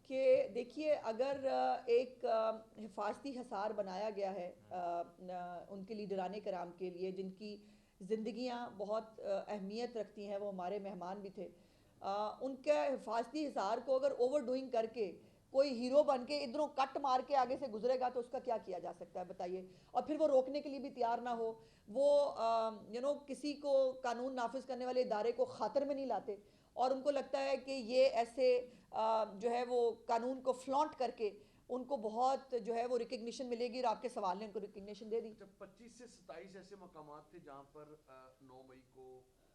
कि देखिए, अगर एक हिफाजती हिसार बनाया गया है उनके लीडरान कराम के लिए, जिनकी ज़िंदगियां बहुत अहमियत रखती हैं, वो हमारे मेहमान भी थे। उनके हिफाजती हिसार को अगर ओवर डूइंग करके कोई हीरो बन के इधरों कट मार के आगे से गुजरेगा तो उसका क्या किया जा सकता है बताइए। और फिर वो रोकने के लिए भी तैयार ना हो, वो किसी को कानून नाफिज करने वाले इदारे को ख़ातर में नहीं लाते, और उनको लगता है कि ये ऐसे जो है वो कानून को फ्लॉन्ट करके उनको बहुत जो है वो रिकग्निशन मिलेगी, और आपके सवाल ने उनको रिकग्निशन दे दी। अच्छा, 25 से 27 ऐसे मकामात थे जहाँ पर 9 मई को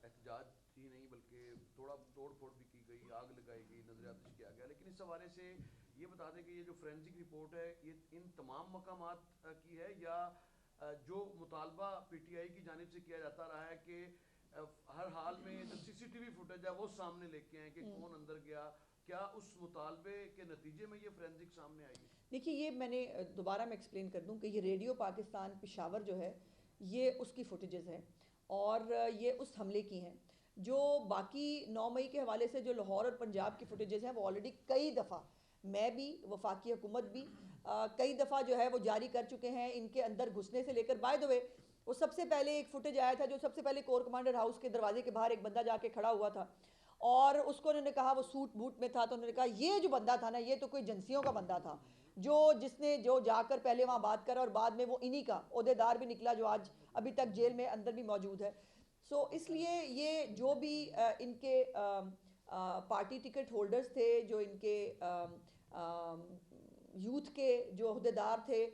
एहतजाज ही नहीं बल्कि थोड़ा तोड़ फोड़ भी की गई, आग लगाई गई, नजर आतिश किया गया। लेकिन इस हवाले से ये बता दें कि ये जो फोरेंसिक रिपोर्ट है ये इन तमाम मकामात की है, या जो मुतालबा पीटीआई की जानिब से किया जाता रहा है कि हर हाल में जो सीसीटीवी फुटेज है वो सामने लेके आए कि कौन अंदर गया, क्या उस मुतालबे के नतीजे में ये फोरेंसिक सामने आई है? देखिए, ये मैंने दोबारा मैं एक्सप्लेन कर दूं कि ये रेडियो पाकिस्तान पेशावर जो है ये उसकी फुटेजेस हैं, और ये उस हमले की हैं। जो बाकी 9 मई के हवाले से जो लाहौर और पंजाब की फुटेजेस हैं वो ऑलरेडी कई दफ़ा मैं भी, वफाकी हुकूमत भी कई दफ़ा जो है वो जारी कर चुके हैं। इनके अंदर घुसने से लेकर, बाय द वे, वो सबसे पहले एक फुटेज आया था जो सबसे पहले कोर कमांडर हाउस के दरवाजे के बाहर एक बंदा जाके खड़ा हुआ था, और उसको उन्होंने कहा, वो सूट बूट में था, तो उन्होंने कहा ये जो बंदा था ना ये तो कोई एजेंसियों का बंदा था, जो जिसने जो जाकर पहले वहाँ बात करा, और बाद में वो इन्हीं का ओहदेदार भी निकला जो आज अभी तक जेल में अंदर भी मौजूद है। सो इसलिए ये जो भी इनके पार्टी टिकट होल्डर्स थे, जो इनके यूथ के जो ओहदेदार थे,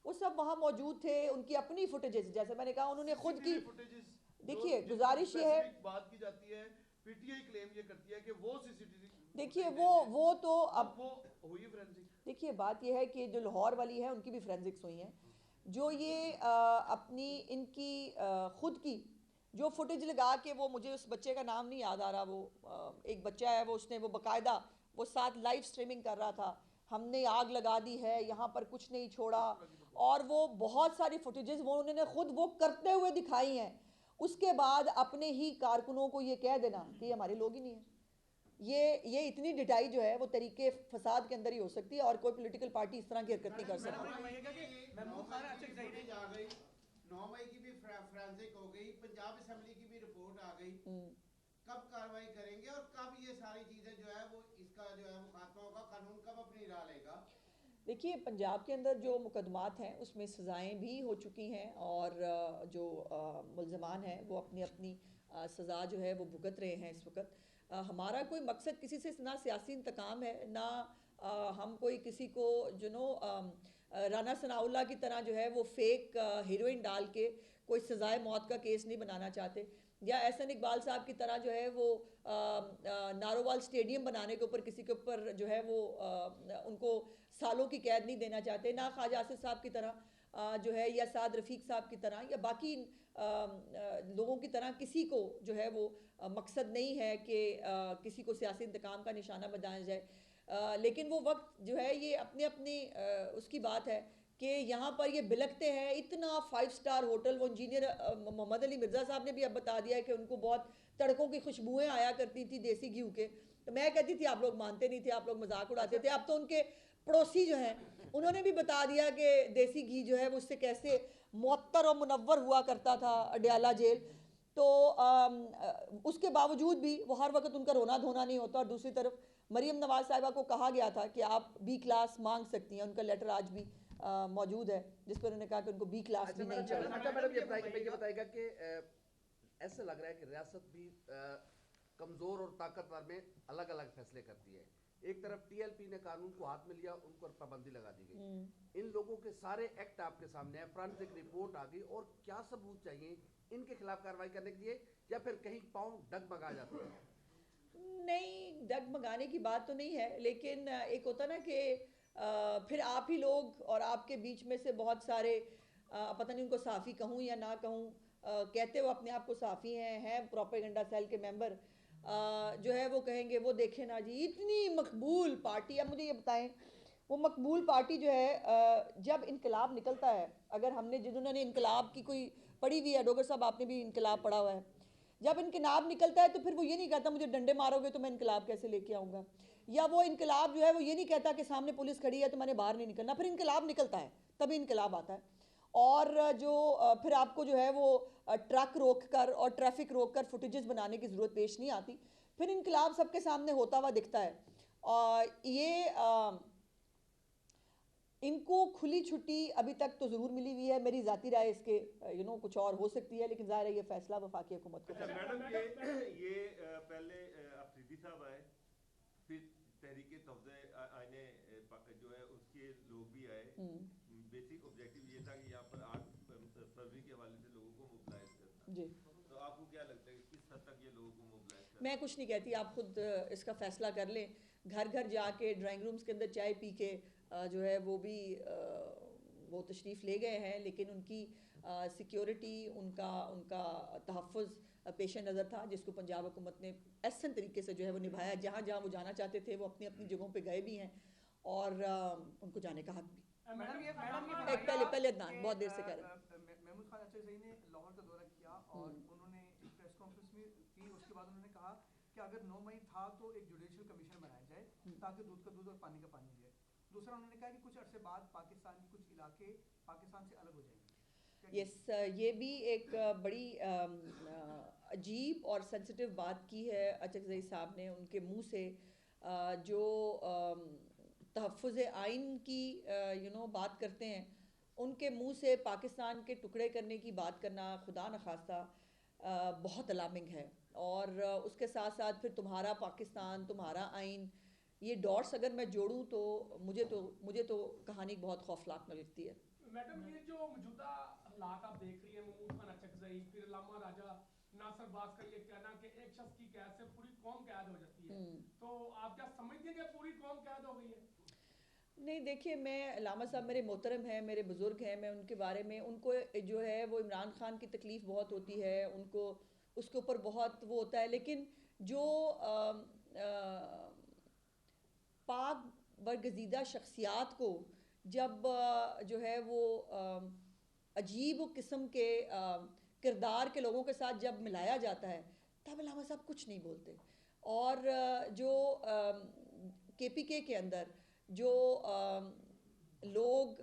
वो सब वहाँ मौजूद थे। उनकी अपनी फुटेजेस, जैसे मैंने कहा, उन्होंने खुद की, सीसीटीवी फुटेजेस जो देखिए जिनकी गुजारिश ये है, स्पेसिफिक बात की जाती है, पीटीआई क्लेम ये करती है कि वो सीसीटीवी देखिए फुटेज वो तो अब अब, वो हुई फोरेंसिक। देखिए बात यह है कि जो लाहौर वाली है उनकी भी फोरेंसिक्स हुई हैं। जो ये अपनी इनकी खुद की जो फुटेज लगा के, वो मुझे उस बच्चे का नाम नहीं याद आ रहा, वो एक बच्चा है, वो उसने वो बाकायदा वो साथ लाइव स्ट्रीमिंग कर रहा था, हमने आग लगा दी है यहाँ पर, कुछ नहीं छोड़ा, और वो बहुत सारी फुटेजेस वो उन्होंने खुद वो करते हुए दिखाई हैं। उसके बाद अपने ही कारकुनों को ये कह देना कि ये हमारे लोग ही नहीं है, ये इतनी डिटाई जो है वो तरीके फसाद के अंदर ही हो सकती है, और कोई पॉलिटिकल पार्टी इस तरह की हरकत नहीं कर सकती। 9 मई की भी फोरेंसिक हो गई, पंजाब असेंबली की भी रिपोर्ट आ गई, कब कार्रवाई करेंगे और कब ये सारी चीजें जो है वो इसका जो है वो खात्मा होगा, कानून कब अपनी राह लेगा? देखिए, पंजाब के अंदर जो मुकदमात हैं उसमें सज़ाएं भी हो चुकी हैं, और जो मुल्ज़मान हैं वो अपनी अपनी सज़ा जो है वो भुगत रहे हैं इस वक्त। हमारा कोई मकसद किसी से ना सियासी इंतकाम है, ना हम कोई किसी को राना सनाउल्लाह की तरह जो है वो फेक हीरोइन डाल के कोई सज़ाए मौत का केस नहीं बनाना चाहते, या एहसन इकबाल साहब की तरह जो है वो नारोवाल स्टेडियम बनाने के ऊपर किसी के ऊपर जो है वो उनको सालों की कैद नहीं देना चाहते, ना ख्वाजा आसिफ साहब की तरह जो है, या साद रफ़ीक साहब की तरह, या बाकी लोगों की तरह किसी को जो है वो मकसद नहीं है कि किसी को सियासी इंतकाम का निशाना बनाया जाए। लेकिन वो वक्त जो है ये अपने अपने उसकी बात है कि यहाँ पर ये बिलखते हैं इतना 5 स्टार होटल। वो इंजीनियर मोहम्मद अली मिर्ज़ा साहब ने भी अब बता दिया है कि उनको बहुत तड़कों की खुशबुएं आया करती थी देसी घी के। तो मैं कहती थी आप लोग मानते नहीं थे, आप लोग मजाक उड़ाते थे। अब तो उनके पड़ोसी जो हैं उन्होंने भी बता दिया कि देसी घी जो है वो उससे कैसे मुअत्तर और मुनव्वर हुआ करता था अडयाला जेल। तो उसके बावजूद भी वो हर वक्त उनका रोना धोना नहीं होता। और दूसरी तरफ मरीम नवाज साहिबा को कहा गया था कि आप बी क्लास मांग सकती हैं, उनका लेटर आज भी मौजूद है जिस पर उन्होंने कहा कि उनको बी क्लास भी नहीं चाहिए। अच्छा मैडम, ये बताएगा कि ऐसा लग रहा है कि रियासत भी कमजोर और ताकतवर में अलग अलग फैसले करती है। एक तरफ टीएलपी ने कानून को हाथ में लिया, उन पर पाबंदी लगा दी गई। इन लोगों के सारे एक्ट आपके सामने है, फोरेंसिक रिपोर्ट आ गई, और क्या सबूत चाहिए इनके खिलाफ कार्रवाई करने के लिए, या फिर कहीं पाँव डगमगा जाते हैं? नहीं, डगमगाने की बात तो नहीं है, लेकिन एक होता ना कि फिर आप ही लोग और आपके बीच में से बहुत सारे पता नहीं उनको साफ़ी कहूँ या ना कहूँ, कहते हो अपने आप को साफ़ी हैं प्रोपेगेंडा सेल के मेंबर, जो है वो कहेंगे वो देखें ना जी इतनी मकबूल पार्टी। अब मुझे ये बताएं, वो मकबूल पार्टी जो है जब इनकलाब निकलता है, अगर हमने जिन्होंने इनकलाब की कोई पढ़ी हुई है, डोगर साहब आपने भी इनकलाब पढ़ा हुआ है, जब इनकलाब निकलता है तो फिर वो ये नहीं कहता मुझे डंडे मारोगे तो मैं इनकलाब कैसे लेके आऊँगा। या वो इनकलाब जो है वो ये नहीं कहता कि सामने पुलिस खड़ी है तो मैंने बाहर नहीं निकलना, फिर इनकलाब निकलता है, तभी इनकलाब आता है। और जो फिर आपको जो है वो ट्रक रोक कर और ट्रैफिक रोक कर फुटेजेस बनाने की ज़रूरत पेश नहीं आती, फिर इनकलाब सबके सामने होता हुआ दिखता है। और ये इनको खुली छुट्टी अभी तक तो ज़रूर मिली हुई है, मेरी ज़ाती राय इसके कुछ और हो सकती है, लेकिन ज़ाहिर है ये फैसला वफाकी हुकूमत को। अच्छा मैडम, ये पहले अफरीदी साहब आए, फिर तहरीके तफ्ज़े आईने जो है उसके लोग भी आए। बेसिक ऑब्जेक्टिव ये था कि यहाँ पर 8 फरवरी के हवाले से लोगों को मोबिलाइज करना। जी, तो आपको क्या लगता है किस हद तक ये लोगों को मोबिलाइज करना? मैं कुछ नहीं कहती, आप खुद इसका फैसला कर लें। घर घर जाके ड्राइंग रूम्स के अंदर चाय पी के जो है वो भी वो तशरीफ़ ले गए हैं, लेकिन उनकी सिक्योरिटी, उनका उनका तहफ़्फ़ुज़ पेश नज़र था, जिसको पंजाब हुकूमत ने एहसन तरीके से जो है वो निभाया। जहाँ जहाँ वो जाना चाहते थे वो अपनी अपनी जगहों पे गए भी हैं और उनको जाने का हक भी। एक पहले अदनान बहुत देर से कह रहे हैं। महमूद खान अचर सही ने लाहौर का दौरा किया और उन्होंने एक प्रेस कॉन्फ्रेंस में की, उसके बाद उन्होंने कहा कि अगर 9 मई था तो एक जुडिशल कमीशन बनाया जाए ताकि दूध का दूध और पानी का पानी हो जाए। दूसरा उन्होंने कहा कि कुछ अरसे बाद पाकिस्तान के कुछ इलाके पाकिस्तान से अलग हो जाएंगे। यस, ये भी एक बड़ी अजीब और सेंसिटिव बात की है अचकज़ई साहब ने उनके मुंह से। जो तहफ़्फ़ुज़ आइन की बात करते हैं, उनके मुंह से पाकिस्तान के टुकड़े करने की बात करना खुदा न खास्ता बहुत अलार्मिंग है। और उसके साथ साथ फिर तुम्हारा पाकिस्तान, तुम्हारा आइन, ये डॉट्स अगर मैं जोड़ूं तो मुझे तो कहानी बहुत खौफनाक लगती है। मैडम, ये जो मौजूदा हालात आप देख रही हैं, महमूद खान अचकज़ई, फिर अल्लामा राजा नासिर बास का ये कहना कि एक शख्स की कैद से पूरी कौम कैद हो जाती है, तो आप क्या समझते हैं कि पूरी कौम कैद हो गई है? नहीं, देखिए, मैं अल्लामा साहब मेरे मोहतरम हैं, मेरे बुज़ुर्ग हैं, मैं उनके बारे में, उनको जो है वो इमरान खान की तकलीफ़ बहुत होती है, उनको उसके ऊपर बहुत वो होता है, लेकिन जो पाक बरगज़ीदा शख्सियात को जब जो है वो अजीब किस्म के किरदार के लोगों के साथ जब मिलाया जाता है, तब अल्लामा साहब कुछ नहीं बोलते। और जो KPK के अंदर जो लोग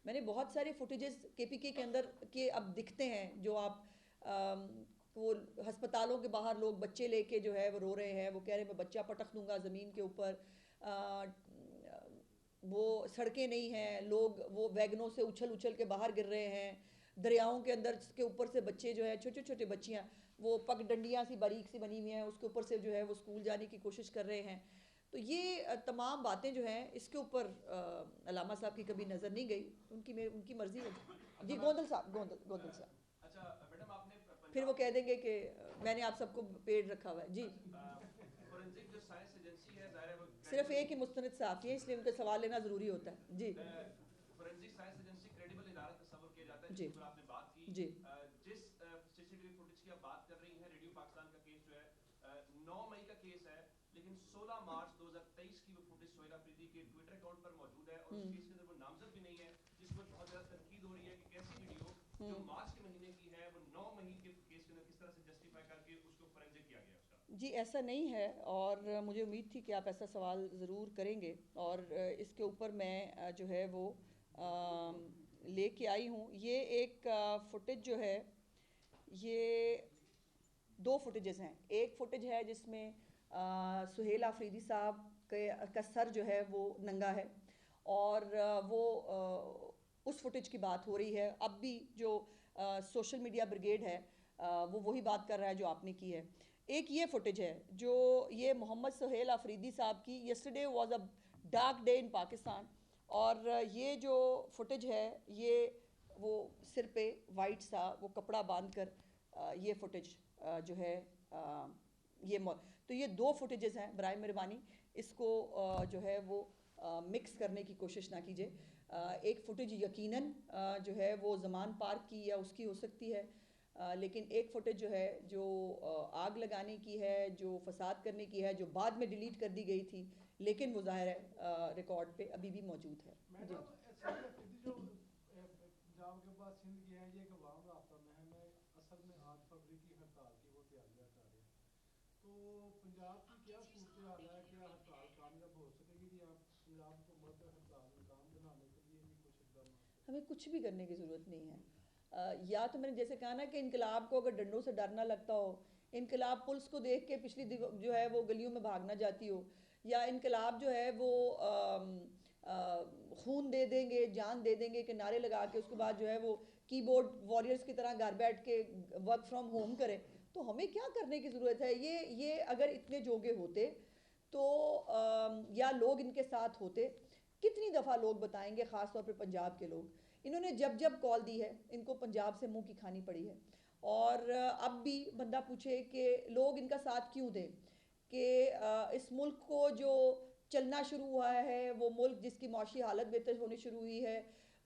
मैंने बहुत सारे फुटेजेस KPK के अंदर के अब दिखते हैं, जो आप वो हस्पतालों के बाहर लोग बच्चे लेके जो है वो रो रहे हैं, वो कह रहे हैं मैं बच्चा पटक दूंगा ज़मीन के ऊपर। वो सड़कें नहीं हैं, लोग वो वैगनों से उछल उछल के बाहर गिर रहे हैं, दरियाओं के अंदर के ऊपर से बच्चे जो है, छोटे छोटे बच्चियाँ, वो पगडंडियाँ सी बारीक सी बनी हुई हैं, उसके ऊपर से जो है वो स्कूल जाने की कोशिश कर रहे हैं। तो ये तमाम बातें जो हैं, इसके ऊपर अल्लामा साहब की कभी नज़र नहीं गई, उनकी मर्ज़ी है। जी, गोंदल साहब। अच्छा मैडम, आपने फिर वो कह देंगे कि मैंने आप सबको पेड़ रखा हुआ है। जी, फोरेंसिक जो साइंस एजेंसी है, ज़ाहिर है वो सिर्फ एक ही मुस्तनद साहब है, इसलिए उनका सवाल लेना ज़रूरी होता है। जी, फोरेंसिक साइंस एजेंसी क्रेडिबल इदारा तस्वर किया जाता है, जी, जिस पर आपने बात की। जी, जिस CCTV फुटेज की आप बात कर रही हैं, रेडियो पाकिस्तान का केस जो है 9 मई का केस है, लेकिन 16 मार्च 2023 की वो फुटेज सोहेल अफरीदी के ट्विटर अकाउंट पर मौजूद है और उस केस के अंदर वो नामजद भी नहीं है, जिस पर बहुत ज़्यादा तनकीद हो रही है कि कैसी वीडियो जो मार्च के महीने की है वो 9 महीने के केस के अंदर किस तरह से जस्टिफाई करके उसको फोरेंसिक किया गया उसका। जी, ऐसा नहीं है और मुझे उम्मीद थी कि आप ऐसा सवाल ज़रूर करेंगे और इसके ऊपर मैं जो है वो लेके आई हूँ। ये एक फुटेज जो है, ये 2 फुटेजेस हैं। एक फुटेज है जिसमें सोहेल अफरीदी साहब का सर जो है वो नंगा है और वो उस फुटेज की बात हो रही है। अब भी जो सोशल मीडिया ब्रिगेड है वो वही बात कर रहा है जो आपने की है। एक ये फुटेज है जो ये मोहम्मद सोहेल अफरीदी साहब की yesterday was a dark day in Pakistan, और ये जो फुटेज है ये वो सिर पे वाइट सा वो कपड़ा बांध कर ये फुटेज जो है तो ये 2 फुटेजेस हैं। बराए मेहरबानी इसको जो है वो मिक्स करने की कोशिश ना कीजिए। एक फुटेज यकीनन जो है वो ज़मान पार्क की या उसकी हो सकती है, लेकिन एक फुटेज जो है जो आग लगाने की है, जो फसाद करने की है, जो बाद में डिलीट कर दी गई थी, लेकिन वो ज़ाहिर है रिकॉर्ड पे अभी भी मौजूद है। मैडम, जो पंजाब के बाद सिंध की है, ये एक अवाम राब्ता महम है, असल में 8 फरवरी की हड़ताल की वो तैयारियां कर रहे हैं, तो पंजाब की क्या सूरत हाल है, क्या हड़ताल पंजाब हुकूमत हड़ताल काम बनाने के लिए भी कुछ इकदाम? हमें कुछ भी करने की ज़रूरत नहीं है। या तो मैंने जैसे कहा ना कि इनकलाब को अगर डंडों से डरना लगता हो, इनकलाब पुलिस को देख के पिछली जो है वो गलियों में भागना जाती हो, या इनकलाब जो है वो खून दे देंगे, जान दे देंगे के नारे लगा के उसके बाद जो है वो कीबोर्ड वॉरियर्स की तरह घर बैठ के वर्क फ्रॉम होम करें, तो हमें क्या करने की ज़रूरत है? ये अगर इतने जोगे होते तो या लोग इनके साथ होते, कितनी दफ़ा लोग बताएंगे, ख़ास तौर पे पंजाब के लोग, इन्होंने जब जब कॉल दी है इनको पंजाब से मुंह की खानी पड़ी है। और अब भी बंदा पूछे कि लोग इनका साथ क्यों दें, कि इस मुल्क को जो चलना शुरू हुआ है, वो मुल्क जिसकी मौशी हालत बेहतर होनी शुरू हुई है,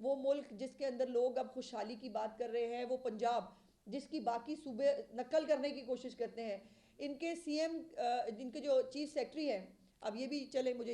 वो मुल्क जिसके अंदर लोग अब खुशहाली की बात कर रहे हैं, वो पंजाब जिसकी बाकी सूबे नकल करने की कोशिश करते हैं, इनके सीएम, इनके जो चीफ सेक्रेटरी हैं, अब ये भी चले मुझे